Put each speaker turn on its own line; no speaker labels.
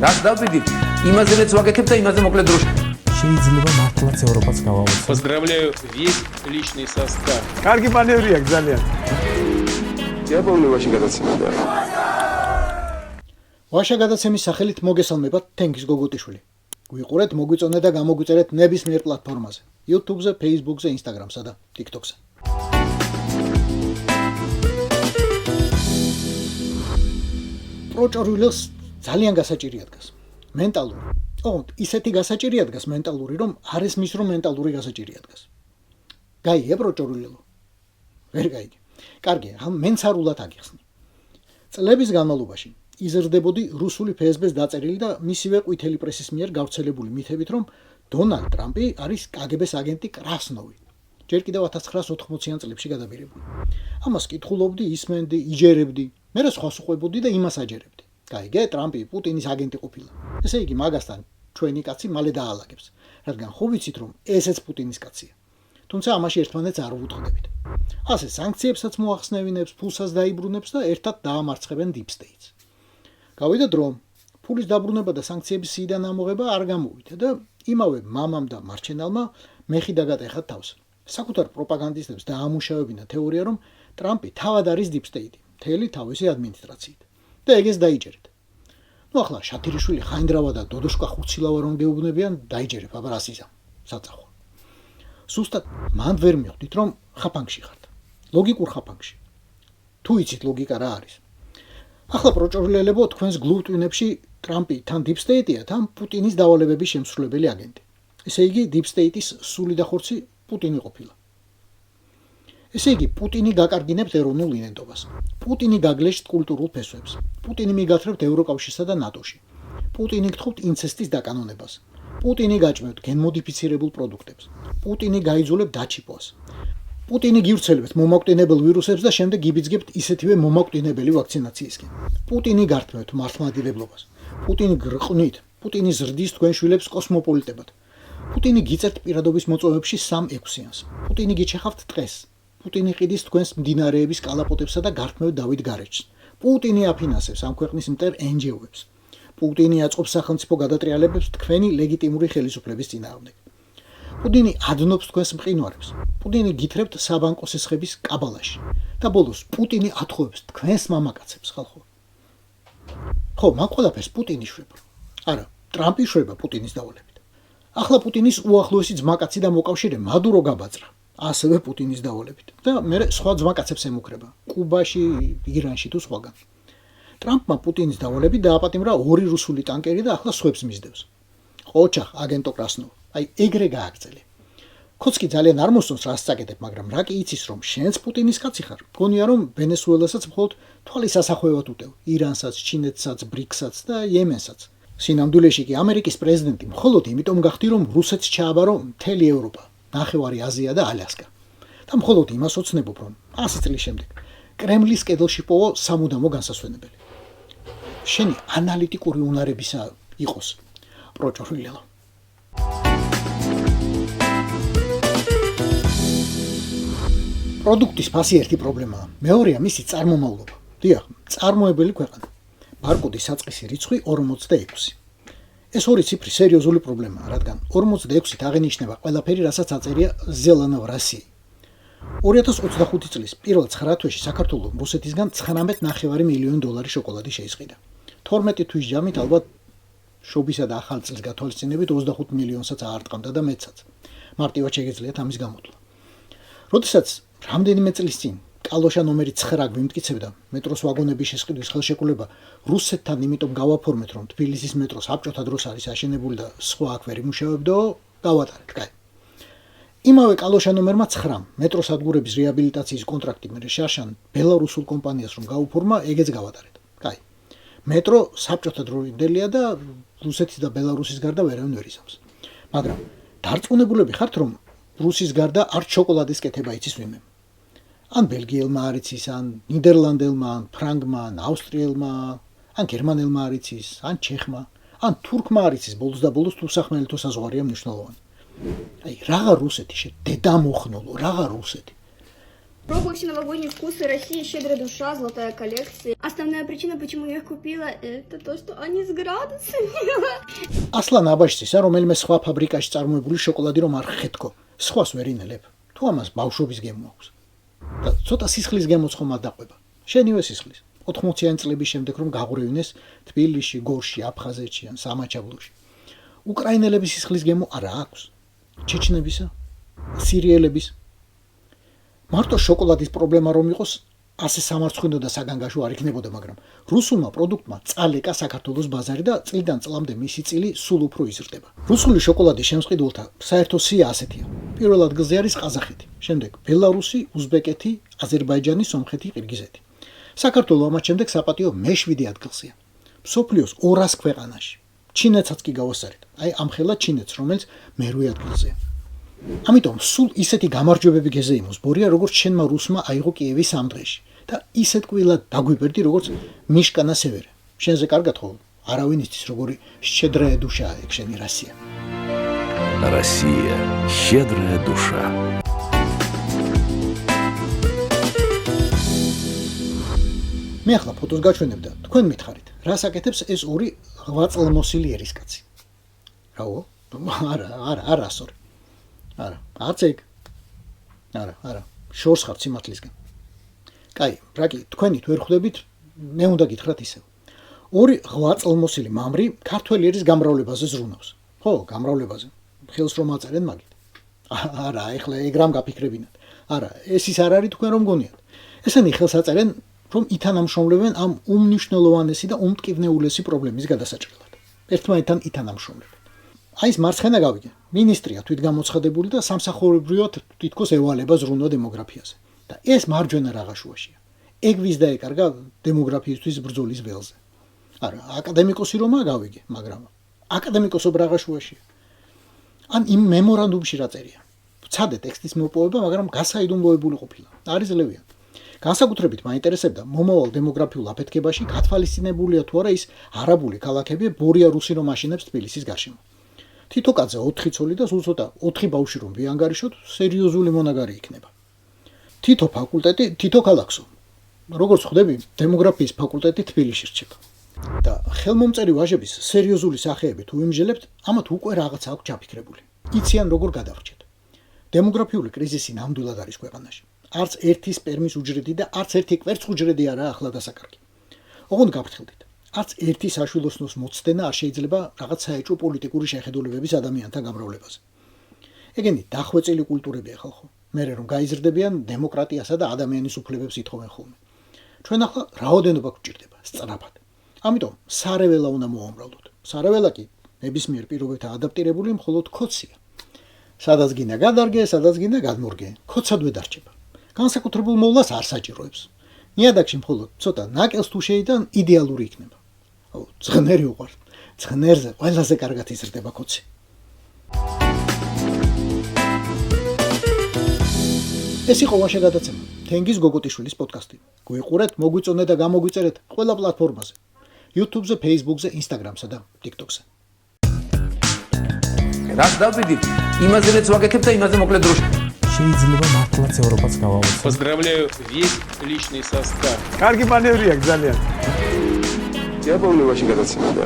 რას დავბედით? იმაზე რაც ვაკეთებ და იმაზე მოკლედ დროში.
შეიძლება მართლაც ევროპაც გავავოცო.
Поздравляю весь личный состав.
კარგი მანევრია ძალიან.
დიაპოვნებაში გადაცემდა.
ვაშა გადაცემის სახელით მოგესალმებათ თენგის გოგოტიშვილი. გვიყურეთ, მოგვიწონეთ და გამოგვიწერეთ ნებისმიერ პლატფორმაზე: YouTube-ზე, Facebook-ზე, Instagram-სა და TikTok-ზე. პროჭორვილს ძალიან გასაჭირია დგას. მენტალური. ისეთი გასაჭირია დგას მენტალური, რომ არ ესმის რომ მენტალური გასაჭირია დგას. გაიგე პროჭორვილო? ვერ გაიგე. კარგია, ამ მენცარულად აგიხსნი. წლების განმავლობაში იზრდებოდი რუსული ფსბ-ს დაწერილი და მისივე ყვითელი პრესის მიერ გავრცელებული მითებით, რომ დონალდ ტრამპი არის კგბ-ს აგენტი კრასნოვი. ჯერ კიდევ 1980-იან წლებში გადაბირებული. ამას კითხულობდი, ისმენდი, იჯერებდი, მე რა სხვას უყვებოდი და იმას აჯერებდი. გაიგე, ტრამპი პუტინის აგენტი ყოფილა. ესე იგი, მაგასთან ჩვენი კაცი მალე დაალაგებს, რადგან ხო ვიცით, რომ ესეც პუტინის კაცია. თუმცა ამაში ერთმანეთს არ ვუწყდებით. ასე სანქციებსაც მოახსნევინებს, ფულსაც დაიბრუნებს და ერთად დაამარცხებენ deep state-ს. გავიდა დრო, ფულის დაბრუნება და სანქციების სიიდან ამოღება არ გამოვიდა და იმავე მამამ და მარჩენალმა მეხი დაგატეხა თავს. საკუთარ პროპაგანდისტებს დაამუშავებინა თეორია, რომ ტრამპი თავად არის deep state, მთელი თავისი ადმინისტრაციით. და ეგეც დაიჯერეთ. ნუ ახლა შათირიშვილი ხაინდრავა და დოდოშკა ხუცილავა რომ გეუბნებიან, დაიჯერებ, აბა რას იზამ, საწახო. სუსტად მანდ ვერ მივხვდით, რომ ხაფანგში ხართ. ლოგიკურ ხაფანგში. თუ იცით ლოგიკა რა არის. ახლა პროჭორვილელებო თქვენს გლუვტვინებში ტრამპი თან deep state-ია, თან პუტინის დავალებების შემსრულებელი აგენტი. ესე იგი, deep state-ის სული და ხორცი პუტინი ყოფილა. ესე იგი, პუტინი გაკარგინებთ ეროვნულ იდენტობას. პუტინი გაგლეშთ კულტურულ ფესვებს. პუტინი მიგათხრებთ ევროკავშირსა და ნატოში. პუტინი გთხოვთ ინცესტის დაკანონებას. პუტინი გაჭმევთ გენმოდიფიცირებულ პროდუქტებს. პუტინი გაიძულებთ დაჩიპვას. პუტინი გივრცელებთ მომაკვდინებელ ვირუსებს და შემდეგ გიბიძგებთ ისეთივე მომაკვდინებელი ვაქცინაციისკენ. პუტინი გართმევთ მართლმადიდებლობას. პუტინი გრყვნით, პუტინი ზრდის თქვენ შვილებს კოსმოპოლიტებად. პუტინი გიწერთ პირადობის მოწვევებში 3-6-იანს. პუტინი გიჩეხავთ ტყეს. პუტინი ყიდის თქვენს მდინარეების კალაპოტებსა და გართმევთ დავით გარეჯს. პუტინი აფინანსებს ამ ქვეყნის მტერ NGO-ებს. პუტინი აწყობს სახელმწიფო გადატრიალებებს თქვენი ლეგიტიმური ხელისუფლების წინააღმდეგ. პუტინი ადნობს თქვენს მყინვარებს. პუტინი გითხრებთ საბანკო სესხების კაბალაში. და ბოლოს პუტინი ათხოვებს თქვენს მამაკაცებს, ხალხო. ხო, მაგ ყველაფერს პუტინი შვება. არა, ტრამპი შვება პუტინის დავალებით. ახლა პუტინის უახლოესი ძმაკაცი და მოკავშირე მადურო გაბაძრა. ასევე პუტინის დავალებით. და მე სხვა ძმაკაცებს ემუქრება. კუბაში, ირანში თუ სხვაგან. ტრამპმა პუტინის დავალებით დააპატიმრა 2 რუსული ტანკერი და ახლა სხვებს მისდევს. ოჩახ, აგენტო კრასნოვ. აი, ეგრე გააგრძელე. ხოცკი ძალიან არ მოსწონს რას წაკეთებ, მაგრამ რა კი იცის, რომ შენც პუტინის კაცი ხარ. გონია რომ ვენესუელასაც მხოლოდ თვალის ასახვევად უტევ. ირანსაც, ჩინეთსაც, ბრიკსაც და იემენსაც. სინამდვილეში კი ამერიკის პრეზიდენტი მხოლოდ იმიტომ გახდი, რომ რუსეთს ჩააბარო მთელი ევროპა, ნახევარი აზია და ალასკა. და მხოლოდ იმას ოცნებობ, რომ 100 წლის შემდეგ კრემლის კედელში პოვო სამუდამო განსასვენებელი. შენი ანალიტიკური უნარებისა იყოს, პროჭორვილელო. პროდუქტის ფასი ერთი პრობლემაა. მეორეა მისი წარმომავლობა. დიახ, წარმოებელი ქვეყანა. ბარკოდის საწყისი რიცხვი 46. ეს ორი ციფრი სერიოზული პრობლემაა, რადგან 46-ით აღენიშნება ყველაფერი, რასაც აწერია ზელანოვ რასიი. 2025 წლის პირველ 9 თვეში საქართველოს რუსეთისგან $19.5 მილიონი შოკოლადი შეისყიდა. 12 თვის ჯამით ალბათ შობისა და ახალ წლის გათვალისწინებით 25 მილიონსაც აარტყამდა და მეცაც. მარტივად შეგეძლიათ ამის გამოტვლა. როდესაც რამდენიმე წლის წინ კალოშა ნომერი 9 გვიმტკიცებდა მეტროს ვაგონების შესყიდვის ხელშეკრულება რუსეთთან იმიტომ გავაფორმეთ, რომ თბილისის მეტრო საბჭოთა დროს არის აშენებული და სხვა აქ ვერ იმუშავებდო, გავატარეთ, კაი. იმავე კალოშა ნომერმა 9 მეტროს ადგურების რეაბილიტაციის კონტრაქტი მერე შარშან ბელარუსულ კომპანიას რომ გაუფორმა, ეგეც გავატარეთ, კაი. მეტრო საბჭოთა დროინდელია და რუსეთის და ბელარუსის გარდა ვერავინ ვერ იზამს. მაგრამ დარწმუნებულები ხართ, რომ რუსის გარდა არ შოკოლადის კეთება იცის ვინმე. ან ბელგიელმა არ იცის, ან ნიდერლანდელმა, ან ფრანგმა, ან ავსტრიელმა, ან გერმანელმა არ იცის, ან ჩეხმა, ან თურქმა არ იცის, ბოლოს და ბოლოს თუ სახმელი თუ საზღვარია მნიშვნელოვანი. აი, რაღა რუსეთი დედა მოხნოლო, რაღა რუსეთი.
Пробую все новогодние вкусы России, щедрая душа, золотая коллекция. Основная причина, почему я их купила, это то, что они с градусами.
ასლან აბაშძისა რომელიმე სხვა ფაბრიკაში წარმოებული შოკოლადი რომ არ ხეთქო, სხვას ვერ ინელებ. თუ ამას ბავშვობის გემო აქვს. და ცოტა სისხლის გემოც ხომ ადაყვება. შენივე სისხლის. 80-იანი წლების შემდეგ რომ გაღვრევინეს თბილისში, გორში, აფხაზეთში ან სამაჩაბლოში. უკრაინელების სისხლის გემო არა აქვს. ჩეჩნებისა, სირიელების. მარტო შოკოლადის პრობლემა რომ იყოს, ასე სამარცხვინო და საგანგაშო არ იქნებოდა, მაგრამ რუსულმა პროდუქტმა წალეკა საქართველოს ბაზარი და წლიდან წლამდე მისი წილი სულ უფრო იზრდება. რუსული შოკოლადის შემსყიდველთა საერთო სია ასეთია. პირველ ადგილზე არის ყაზახეთი, შემდეგ ბელარუსი, უზბეკეთი, აზერბაიჯანი, სომხეთი, ყირგიზეთი. საქართველო ამათ შემდეგ საპატიო მე-7 ადგილზეა. მსოფლიოს 200 ქვეყანაში. ჩინეთსაც კი გავასწარეთ. აი ამხელა ჩინეთს, რომელიც მე-8 ადგილზეა. ამიტომ სულ ისეთი გამარჯვებები გეზეიმოს ბორია, როგორც შენმა რუსმა აიღო კიევის ამ დღეში და ისეთ კვილად დაგვიბერდი, როგორც მიშკანა სევერე. შენზე კარგად ხო? არავინ იცის, როგორი щедрая душа ეგ შენი რასია.
Россия – щедрая душа.
მე ახლა ფოტოს გაჩვენებ და თქვენ მითხარით, რას აკეთებს ეს ორი 8 წელმოსილი ერისკაცი. რაო? არა, ასორი. არა, არც ეგ. არა, შორს ხარ სიმართლისგან. კაი, რაკი, თქვენით ვერ ხვდებით, მე უნდა გითხრათ ისევ. ორი 8 წელმოსილი მამრი ქართველი ერის გამრავლებაზე ზრუნავს. ხო, გამრავლებაზე. ხელს რომ აწერენ მაგით. არა, ეხლა ეგ რამ გაფიქრებინათ. არა, ეს ის არ არის თქვენ რომ გონიათ. ესენი ხელს აწერენ, რომ ითანამშრომლებენ ამ უმნიშვნელოვანესი და უმტკივნეულესი პრობლემის გადასაჭრელად. ერთმანეთთან ითანამშრომლებენ. აი ეს მარცხენა გავიგე. მინისტრია თვითგამოცხადებული და სამსახურებრივად თითქოს ევალება ზრუნვა დემოგრაფიაზე. და ეს მარჯვენა რაღაცუაშია. ეგ ვის დაეკარგა დემოგრაფიისთვის ბრძოლის ველზე. არა, აკადემიკოსი რომა გავიგე, მაგრამ აკადემიკოსობ რაღაცუაშია. ან იმ მემორანდუმში რა წერია. ცადე ტექსტის მოპოვება, მაგრამ გასაიდუმლოებული ყოფილა. არის ძლევია. განსაკუთრებით მაინტერესებდა მომავალ დემოგრაფიულ აფეთქებაში გათვალისწინებულია თუ არა ის არაბული ქალაქები ბორია რუსი რომ აშენებს თბილისის გარშემო. თითო კაცზე 4 ცოლი და სულ ცოტა 4 ბავშვი რომ ვიანგარიშოთ, სერიოზული მონაგარი იქნება. თითო ფაკულტეტი, თითო ქალაქსო. როგორც ხვდები, დემოგრაფიის ფაკულტეტი თბილისში რჩება. და ხელმომწერი ვაჟების სერიოზული სახეები თუ იმჟელებთ, ამათ უკვე რაღაც აქვს ჩაფიქრებული. იციან როგორ გადავრჩეთ. დემოგრაფიული კრიზისი ნამდვილად არის ქვეყანაში. არც ერთი სპერმის უჯრედი და არც ერთი კვერცხუჯრედი არა ახლა დასაკარგი. ოღონდ გაფრთხილდით. არც ერთი საშვილოსნოს მოცდენა არ შეიძლება რაღაც საეჭვო პოლიტიკური შეხედულებების ადამიანთან გამრავლებაზე. ეგენი დახვეწილი კულტურებია ხალხო. მერე რომ გაიზრდებიან დემოკრატიასა და ადამიანის უფლებებს ითხოვენ ხოლმე. ჩვენ ახლა რაოდენობა გვჭირდება სწრაფად. ამიტომ სარეველა უნდა მოამრავლოთ. სარეველა კი ნებისმიერ პირობებთან ადაპტირებული მხოლოდ ქოცია. სადაც გინდა გადარგე, სადაც გინდა გადმორგე, ქოცადვე დარჩება. განსაკუთრებულ მოვლას არ საჭიროებს. ნიადაგში მხოლოდ ცოტა ნაკელს თუ შეიტან იდეალური იქნება. ძღნერი უყვართ. ძღნერზე ყველაზე კარგად იზრდება ქოცი. ეს იყო ვაშე გადაცემა. თენგიზ გოგოტიშვილის პოდკასტი. გვიყურეთ, მოგვიწონეთ და გამოგვიწერეთ ყველა პლატფორმაზე. YouTube-ზე, Facebook-ზე, Instagram-სა და TikTok-ზე.
რას დავიდით? იმაზე რაც ვაკეთებ და იმაზე მოკლედ დროში.
შეიძლება მართლაც ევროპაც გავავოცოთ.
Поздравляю весь личный состав.
კარგი მანევრია ძალიან.
Я помню ваши გადაცემა და